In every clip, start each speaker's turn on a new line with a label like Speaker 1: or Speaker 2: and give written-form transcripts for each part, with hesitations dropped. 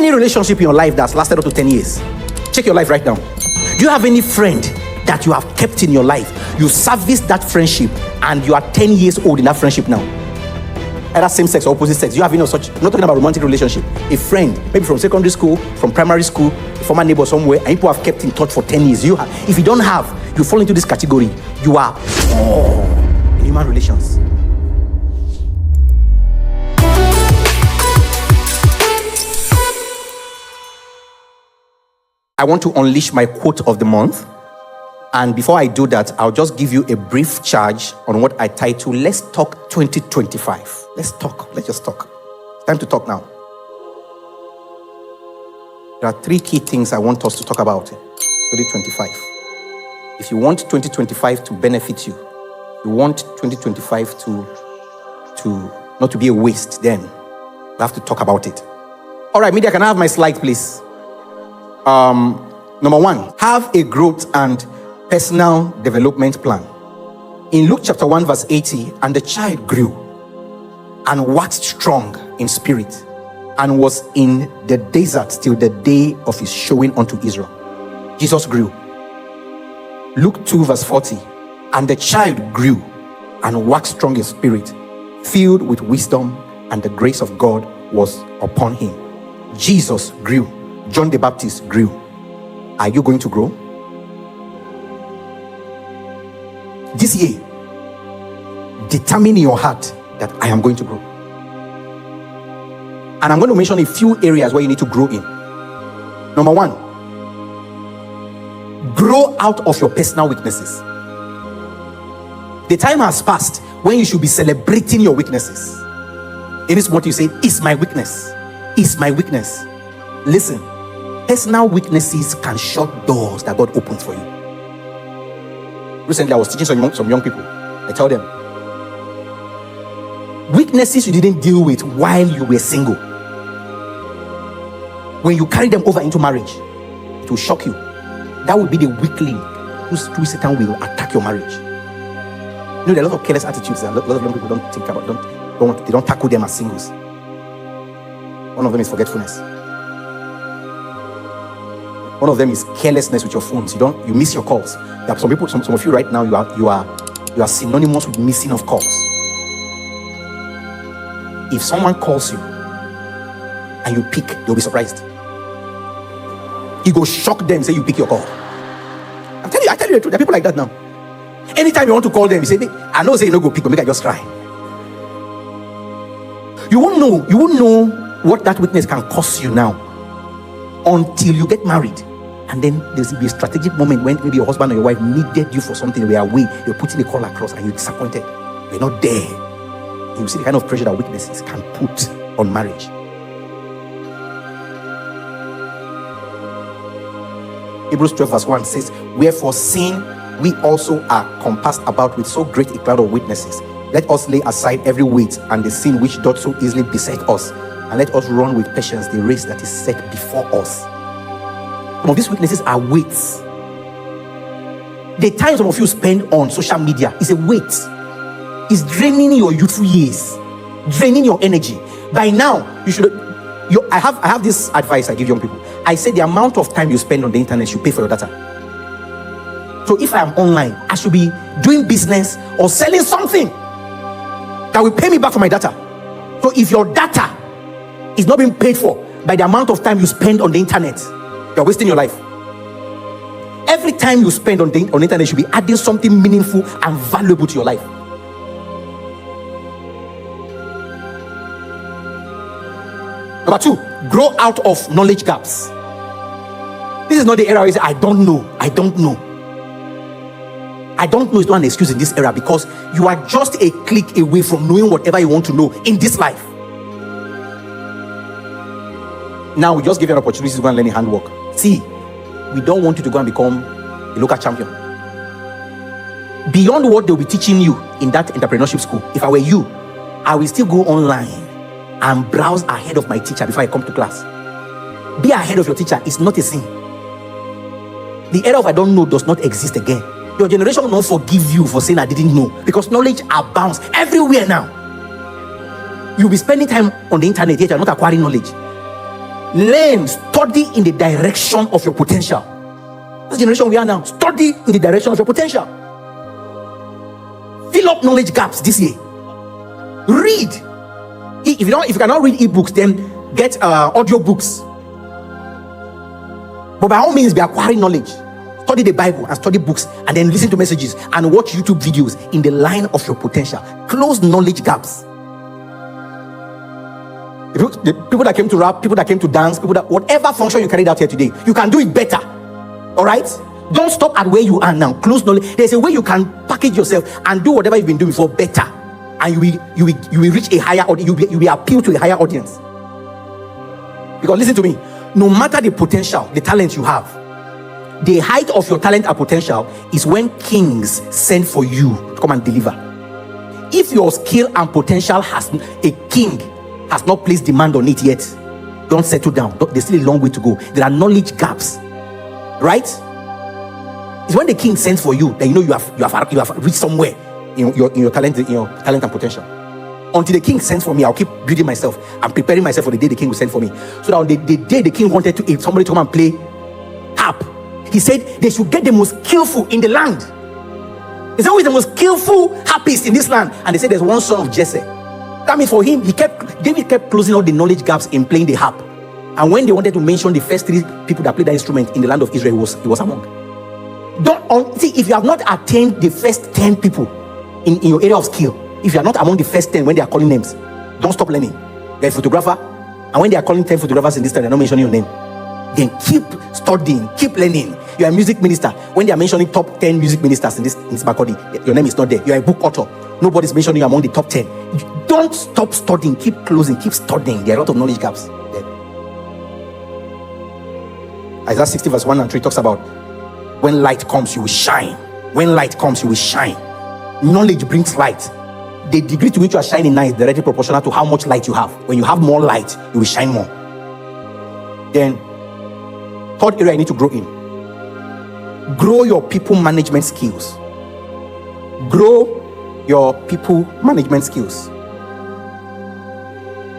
Speaker 1: any relationship in your life that's lasted up to 10 years? Check your life right now. Do you have any friend that you have kept in your life? You serviced that friendship and you are 10 years old in that friendship now. Either same sex or opposite sex. You have such, I'm not talking about romantic relationship. A friend, maybe from secondary school, from primary school, a former neighbor somewhere, and people have kept in touch for 10 years. If you don't have, you fall into this category. You are in human relations. I want to unleash my quote of the month. And before I do that, I'll just give you a brief charge on what I title, Let's Talk 2025. Let's just talk. It's time to talk now. There are 3 key things I want us to talk about in 2025. If you want 2025 to benefit you, you want 2025 to not to be a waste, then you have to talk about it. All right, media, can I have my slide, please? Number 1, have a growth and personal development plan. In Luke chapter 1 verse 80, and the child grew and waxed strong in spirit and was in the desert till the day of his showing unto Israel. Jesus grew. Luke 2 verse 40, and the child grew and waxed strong in spirit, filled with wisdom, and the grace of God was upon him. Jesus grew. John the Baptist grew. Are you going to grow? This year, determine in your heart that I am going to grow. And I'm going to mention a few areas where you need to grow in. Number 1, grow out of your personal weaknesses. The time has passed when you should be celebrating your weaknesses. In this moment, you say, it's my weakness. It's my weakness. Listen, personal weaknesses can shut doors that God opens for you. Recently, I was teaching some young people. I tell them, weaknesses you didn't deal with while you were single, when you carry them over into marriage, it will shock you. That will be the weakling whose through Satan will attack your marriage. You know, there are a lot of careless attitudes that a lot of young people don't think about. They don't tackle them as singles. One of them is forgetfulness. One of them is carelessness with your phones. You miss your calls. There are some people, some of you right now, you are synonymous with missing of calls. If someone calls you and you pick, they'll be surprised. You go shock them, say you pick your call. I tell you the truth. There are people like that now. Anytime you want to call them, you say, I know say you no go pick, but make I just cry. You won't know what that weakness can cost you now until you get married. And then there's be a strategic moment when maybe your husband or your wife needed you for something, they were away, you're putting the call across and you're disappointed. You're not there. You see the kind of pressure that weaknesses can put on marriage. Hebrews 12 verse 1 says, wherefore seeing we also are compassed about with so great a cloud of witnesses, let us lay aside every weight and the sin which doth so easily beset us, and let us run with patience the race that is set before us. Some of these weaknesses are weights. The time some of you spend on social media is a weight. It's draining your youthful years, draining your energy. By now, I have this advice I give young people. I say the amount of time you spend on the internet should pay for your data. So if I am online, I should be doing business or selling something that will pay me back for my data. So if your data is not being paid for by the amount of time you spend on the internet, you're wasting your life. Every time you spend on the internet, you should be adding something meaningful and valuable to your life. Number 2, grow out of knowledge gaps. This is not the era where you say, I don't know. I don't know is not an excuse in this era, because you are just a click away from knowing whatever you want to know in this life. Now we just give you an opportunity to go and learn handwork. See, we don't want you to go and become a local champion. Beyond what they'll be teaching you in that entrepreneurship school, if I were you, I will still go online and browse ahead of my teacher before I come to class. Be ahead of your teacher is not a sin. The era of I don't know does not exist again. Your generation will not forgive you for saying I didn't know, because knowledge abounds everywhere now. You'll be spending time on the internet yet you're not acquiring knowledge. Learn, study in the direction of your potential. This generation we are now, study in the direction of your potential. Fill up knowledge gaps this year. Read. If you cannot read ebooks, then get audio books. But by all means, be acquiring knowledge. Study the Bible and study books, and then listen to messages and watch YouTube videos in the line of your potential. Close knowledge gaps. The people that came to rap, people that came to dance, people that whatever function you carried out here today, you can do it better. All right? Don't stop at where you are now. Close knowledge. There's a way you can package yourself and do whatever you've been doing before better, and you will reach a higher audience. You will appeal to a higher audience. Because listen to me, no matter the potential, the talent you have, the height of your talent and potential is when kings send for you to come and deliver. If your skill and potential a king has not placed demand on it yet, don't settle down. There's still a long way to go. There are knowledge gaps, right? It's when the king sends for you that you know you have reached somewhere in your talent and potential. Until the king sends for me, I'll keep building myself and preparing myself for the day the king will send for me. So that on the day the king wanted somebody to come and play harp, he said they should get the most skillful in the land. He said, who is the most skillful harpist in this land? And they said there's one son of Jesse. That means for him, David kept closing all the knowledge gaps in playing the harp. And when they wanted to mention the first 3 people that played that instrument in the land of Israel, he was among. See, if you have not attained the first 10 people in your area of skill, if you are not among the first 10 when they are calling names, don't stop learning. You're a photographer, and when they are calling 10 photographers in this time, they're not mentioning your name. Then keep studying, keep learning. You're a music minister. When they are mentioning top 10 music ministers in this Makodi, your name is not there. You're a book author. Nobody's mentioning you among the top 10. Don't stop studying. Keep closing. Keep studying. There are a lot of knowledge gaps there. Isaiah 60 verse 1 and 3 talks about when light comes, you will shine. When light comes, you will shine. Knowledge brings light. The degree to which you are shining now is directly proportional to how much light you have. When you have more light, you will shine more. Then, third area you need to grow in. Grow your people management skills. Grow your people management skills.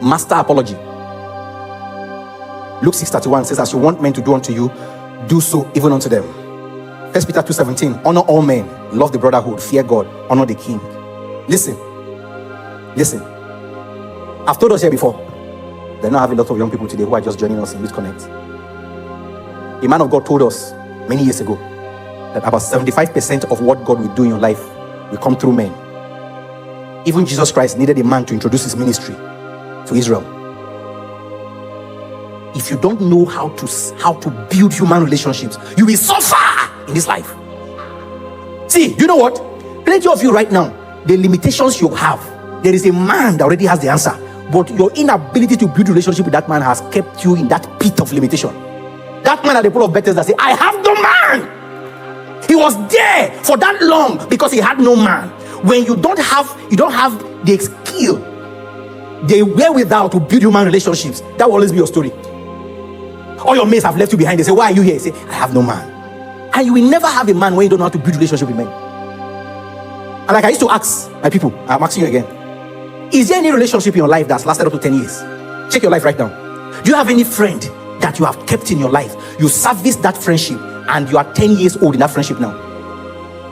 Speaker 1: Master apology. Luke 6:31 says, as you want men to do unto you, do so even unto them. 1 Peter 2:17, honor all men, love the brotherhood, fear God, honor the king. Listen. I've told us here before, they now have a lot of young people today who are just joining us in Youth Connect. A man of God told us many years ago that about 75% of what God will do in your life will come through men. Even Jesus Christ needed a man to introduce his ministry to Israel. If you don't know how to build human relationships, you will suffer in this life. See, you know what? Plenty of you right now, the limitations you have, there is a man that already has the answer, but your inability to build a relationship with that man has kept you in that pit of limitation. That man at the pool of Bethesda say, I have no man. He was there for that long because he had no man. When you don't have the skill, the wherewithal to build human relationships, that will always be your story. All your mates have left you behind. They say, why are you here? You say, I have no man. And you will never have a man when you don't know how to build relationship with men. And like I used to ask my people, I'm asking you again, is there any relationship in your life that's lasted up to 10 years? Check your life right now. Do you have any friend that you have kept in your life? You service that friendship and you are 10 years old in that friendship now.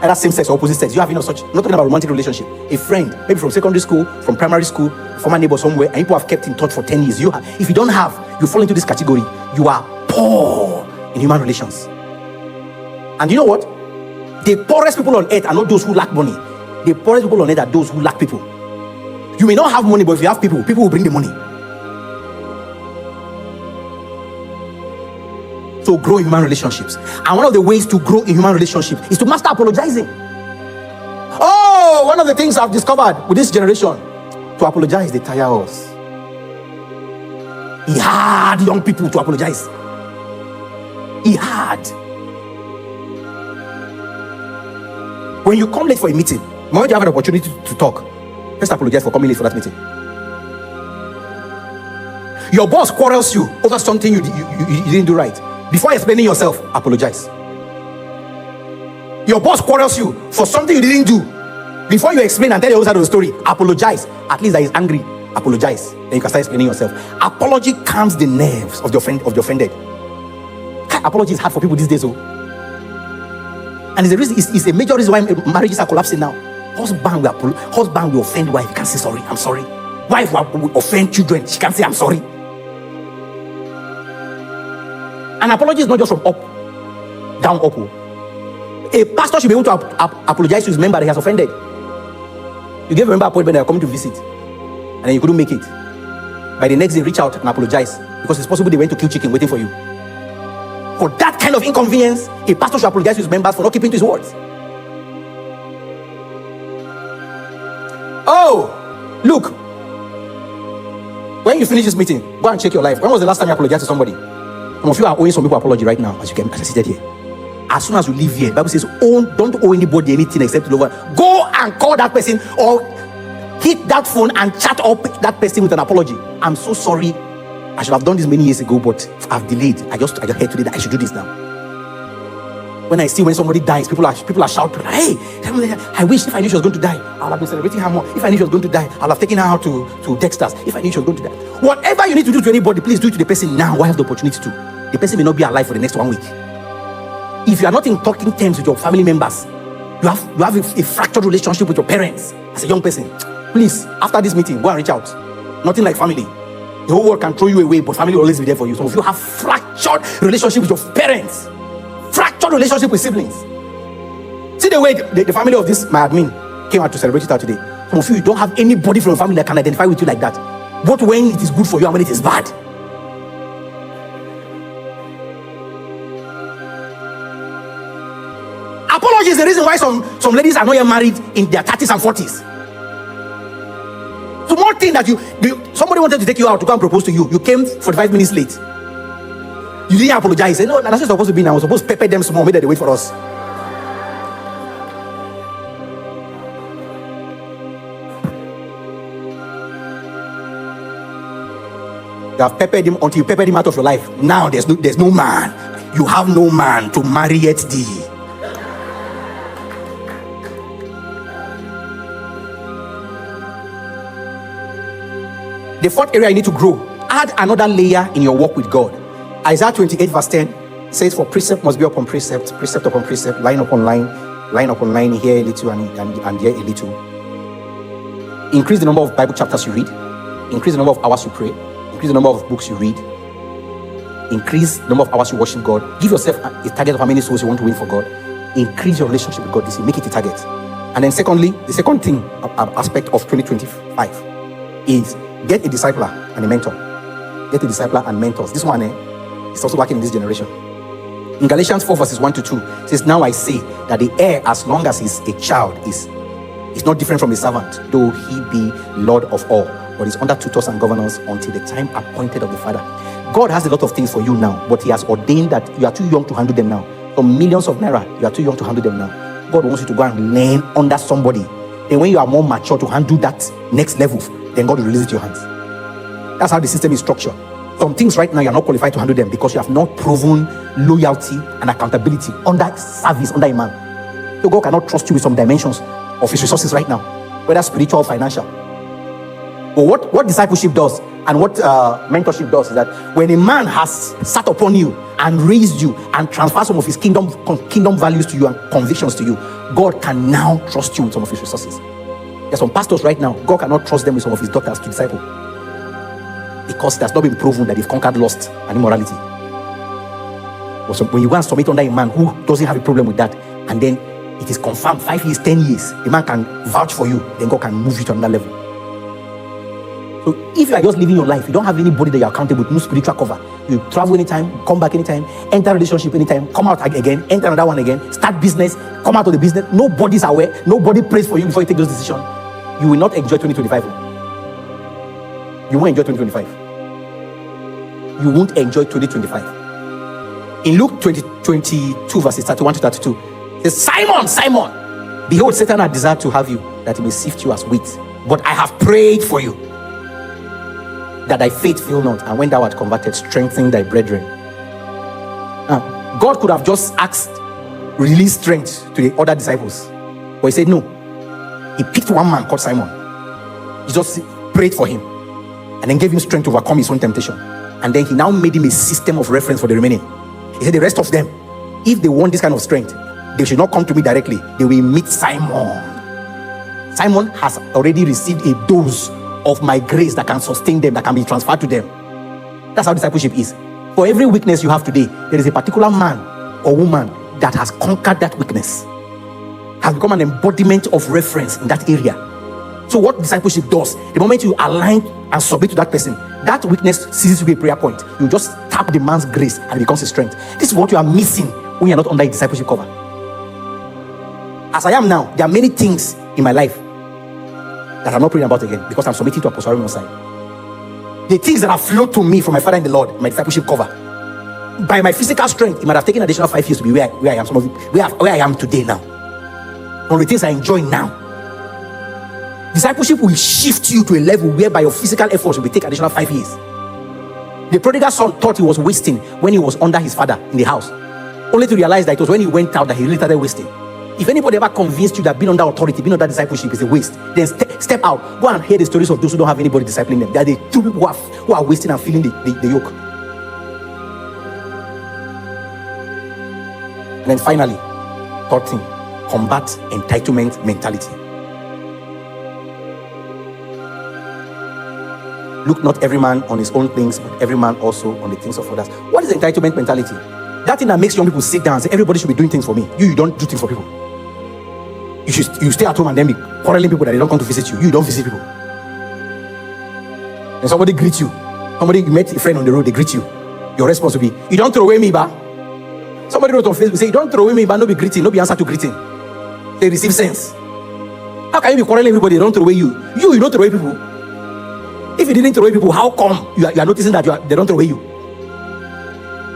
Speaker 1: Either same sex or opposite sex. You have such, not talking about romantic relationship. A friend, maybe from secondary school, from primary school, former neighbor somewhere, and people have kept in touch for 10 years. If you don't have, you fall into this category. You are poor in human relations. And you know what? The poorest people on earth are not those who lack money. The poorest people on earth are those who lack people. You may not have money, but if you have people will bring the money. So grow in human relationships. And one of the ways to grow in human relationships is to master apologizing. Oh, one of the things I've discovered with this generation, to apologize, they tire us. He had young people to apologize. He had. When you come late for a meeting, the moment you have an opportunity to talk, first apologize for coming late for that meeting. Your boss quarrels you over something you didn't do right. Before explaining yourself, apologize. Your boss quarrels you for something you didn't do. Before you explain and tell the other side of the story, apologize. At least that is angry, apologize. Then you can start explaining yourself. Apology calms the nerves of the offended. Apology is hard for people these days, oh. And it's a major reason why marriages are collapsing now. Husband will offend wife, he can't say sorry, I'm sorry. Wife will offend children, she can't say I'm sorry. An apology is not just from up, down, up. A pastor should be able to apologize to his member that he has offended. You gave a member appointment, they are coming to visit, and then you couldn't make it. By the next day, reach out and apologize, because it's possible they went to kill chicken waiting for you. For that kind of inconvenience, a pastor should apologize to his members for not keeping to his words. Oh, look. When you finish this meeting, go and check your life. When was the last time you apologized to somebody? Some of you are owing some people apology right now as you are seated here. As soon as you leave here, the Bible says, don't owe anybody anything except to love. Go and call that person or hit that phone and chat up that person with an apology. I'm so sorry. I should have done this many years ago, but I've delayed. I just heard today that I should do this now. When I see when somebody dies, people are shouting, hey, I wish if I knew she was going to die, I would have been celebrating her more. If I knew she was going to die, I would have taken her out to Dexter's. If I knew she was going to die. Whatever you need to do to anybody, please do it to the person now while you have the opportunity to. The person may not be alive for the next 1 week. If you are not in talking terms with your family members, you have a fractured relationship with your parents as a young person, please, after this meeting, go and reach out. Nothing like family. The whole world can throw you away, but family will always be there for you. Some of you have fractured relationship with your parents, fractured relationship with siblings. See the way the family of this my admin came out to celebrate it out today. Some of you don't have anybody from your family that can identify with you like that, both when it is good for you and when it is bad. Apology is the reason why some ladies are not yet married in their 30s and 40s. Small thing that somebody wanted to take you out to go and propose to you. You came 45 minutes late. You didn't apologize. Say, no, that's not supposed to be now. We're supposed to pepper them small, make them wait for us. You have peppered him until you peppered him out of your life. Now there's no man. You have no man to marry yet thee. The fourth area you need to grow. Add another layer in your walk with God. Isaiah 28 verse 10 says, for precept must be upon precept, precept upon precept, line upon line upon line, here a little and here a little. Increase the number of Bible chapters you read. Increase the number of hours you pray. Increase the number of books you read. Increase the number of hours you worship God. Give yourself a target of how many souls you want to win for God. Increase your relationship with God this year. Make it a target. And then secondly, the second thing, aspect of 2025 is get a discipler and a mentor. Get a discipler and mentors. This one is also working in this generation. In Galatians 4 verses 1 to 2, it says, now I say that the heir, as long as he's a child, is not different from a servant, though he be Lord of all, but is under tutors and governors until the time appointed of the Father. God has a lot of things for you now, but he has ordained that you are too young to handle them now. For millions of naira, you are too young to handle them now. God wants you to go and learn under somebody. Then when you are more mature to handle that next level, then God will release it to your hands. That's how the system is structured. Some things right now you are not qualified to handle them because you have not proven loyalty and accountability under service, under a man. So God cannot trust you with some dimensions of his resources right now, whether spiritual or financial. But what discipleship does and what mentorship does is that when a man has sat upon you and raised you and transferred some of his kingdom values to you and convictions to you, God can now trust you with some of his resources. There's some pastors right now, God cannot trust them with some of his daughters to disciple, because it has not been proven that they've conquered lust and immorality. But so when you go and submit under a man who doesn't have a problem with that, and then it is confirmed 5 years, 10 years, the man can vouch for you, then God can move you to another level. So if you are just living your life, you don't have anybody that you're accountable with, no spiritual cover. You travel anytime, come back anytime, enter a relationship anytime, come out again, enter another one again, start business, come out of the business. Nobody's aware, nobody prays for you before you take those decisions. You will not enjoy 2025. You won't enjoy 2025. You won't enjoy 2025. In Luke 22 verses 31 to 32, it says, Simon, Simon, behold, Satan had desired to have you, that he may sift you as wheat. But I have prayed for you, that thy faith fail not, and when thou art converted, strengthen thy brethren. Now, God could have just asked, release strength to the other disciples, but he said no. He picked one man called Simon. He just prayed for him, and and then gave him strength to overcome his own temptation. And then he now made him a system of reference for the remaining. He said, the rest of them, if they want this kind of strength, they should not come to me directly. They will meet Simon. Simon has already received a dose of my grace that can sustain them, that can be transferred to them. That's how discipleship is. For every weakness you have today, there is a particular man or woman that has conquered that weakness, has become an embodiment of reference in that area. So what discipleship does, the moment you align and submit to that person, that weakness ceases to be a prayer point. You just tap the man's grace and it becomes a strength. This is what you are missing when you're not under a discipleship cover. As I am now, there are many things in my life that I'm not praying about again because I'm submitting to Apostle Aaron side. The things that have flowed to me from my Father in the Lord, my discipleship cover, by my physical strength, it might have taken additional 5 years to be where I am. Some of you, where I am today now. From the things I enjoy now. Discipleship will shift you to a level whereby your physical efforts will take additional 5 years. The prodigal son thought he was wasting when he was under his father in the house, only to realize that it was when he went out that he really started wasting. If anybody ever convinced you that being under authority, being under discipleship is a waste, then step out. Go and hear the stories of those who don't have anybody discipling them. They are the two people who are wasting and feeling the yoke. And then finally, third thing, combat entitlement mentality. Look not every man on his own things, but every man also on the things of others. What is entitlement mentality? That thing that makes young people sit down and say, everybody should be doing things for me. You don't do things for people. You stay at home and then be quarreling people that they don't come to visit you. You don't visit people. And somebody greets you. You met a friend on the road, they greet you. Your response will be, you don't throw away me, ba. Somebody wrote on Facebook, say, you don't throw away me, but no be greeting, no be answer to greeting. They receive sense. How can you be quarreling everybody, they don't throw away you? You don't throw away people. If you didn't throw away people, how come you are noticing that they don't throw away you?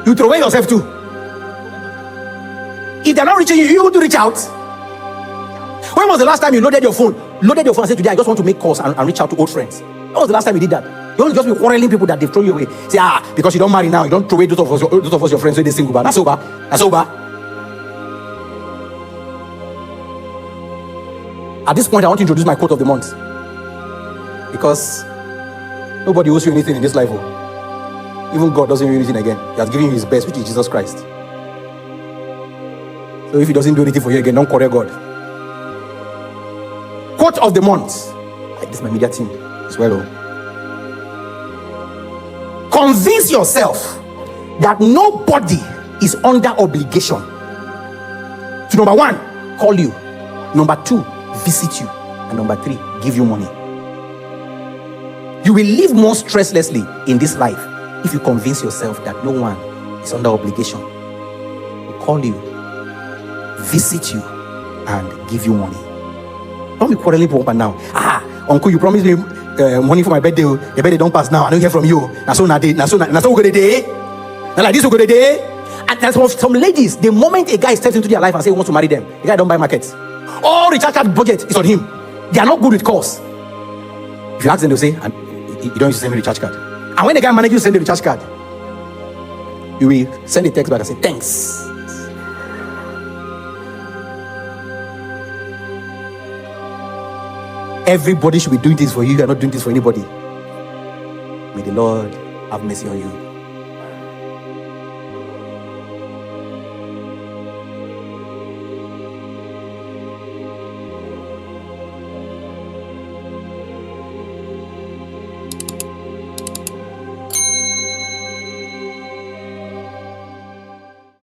Speaker 1: You throw away yourself too. If they're not reaching you, you want to reach out. When was the last time you loaded your phone and said, today I just want to make calls and reach out to old friends? When was the last time you did that? You don't just be quarreling people that they've thrown you away. Say, because you don't marry now, you don't throw away those of us your friends, so they single. But that's over. That's over. At this point, I want to introduce my quote of the month. Because nobody owes you anything in this life. Even God doesn't owe you anything again. He has given you his best, which is Jesus Christ. So if he doesn't do anything for you again, don't quarrel God. Quote of the month. This is my media team as well. Convince yourself that nobody is under obligation to, number 1, call you, number 2, visit you, and number 3, give you money. You will live more stresslessly in this life if you convince yourself that no one is under obligation to call you, visit you, and give you money. Don't be quarreling people now. Uncle, you promised me money for my birthday. Your birthday don't pass now. I don't hear from you. Now so we go the day. Now like this we go the day. And there's some ladies, the moment a guy steps into their life and says he wants to marry them, the guy don't buy markets. All recharge card budget is on him. They are not good with calls. If you ask them, they'll say, you don't use to send me the recharge card. And when the guy manages to send the recharge card, you will send a text back and say, thanks. Everybody should be doing this for you. You are not doing this for anybody. May the Lord have mercy on you.